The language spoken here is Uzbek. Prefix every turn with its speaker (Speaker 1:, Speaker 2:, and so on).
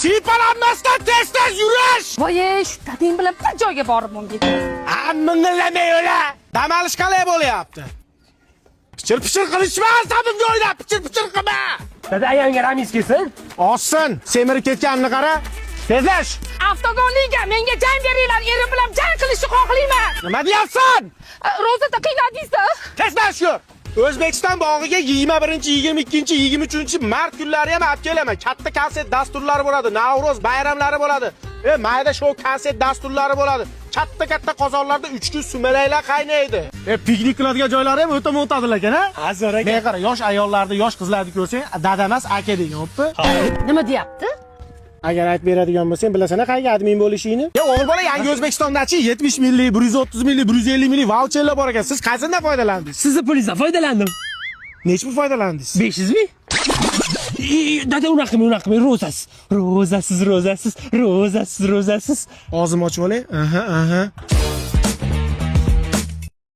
Speaker 1: Siypalanmasdan tez yurish.
Speaker 2: Voy, shu dadang bilan bir joyga borib bo'lmaydi.
Speaker 1: Mingillamay o'la. Dam olish qalay bo'lyapti? Pichir qilishma, sabimga o'ynab, pichir qilma.
Speaker 3: Dada ayangga ramiz kelsin.
Speaker 1: Olsin, semirib ketganini qara. Tezlash.
Speaker 2: Avtogonliga menga jang beringlar, erim bilan jang qilishni xohlayman.
Speaker 1: Nima deyapsan?
Speaker 2: Ro'zada qiynadingizda.
Speaker 1: Tezlash yur. O'zbekiston bog'iga 21-22-23 mart kunlari ham olib kelaman. Katta konsert dasturlari bo'ladi, Navro'z bayramlari bo'ladi. Mayda shou konsert dasturlari bo'ladi. Katta qozonlarda 3 kun sumalaklar qaynaydi. Piknik qiladigan joylari ham o'ta mo'tadil ekan, ha?
Speaker 3: Azor aka.
Speaker 1: Men qara, yosh ayollarni, yosh qizlarni ko'rsang, dada emas, aka degan, o'pdi.
Speaker 2: Nima deyapti?
Speaker 1: Agar aytib beradigan bo'lsang, bilasan qayga admin bo'lishingni? O'g'il bola yangi O'zbekistondachi 70 millik, 130 millik, 150 millik voucherlar bor ekan. Siz qaysidan foydalandingiz?
Speaker 3: Sizni pulingizdan foydalandim.
Speaker 1: Necha pul foydalandingiz?
Speaker 3: 500 ming. Dada unaqa ro'zasiz. Og'zim ochib olay. Aha.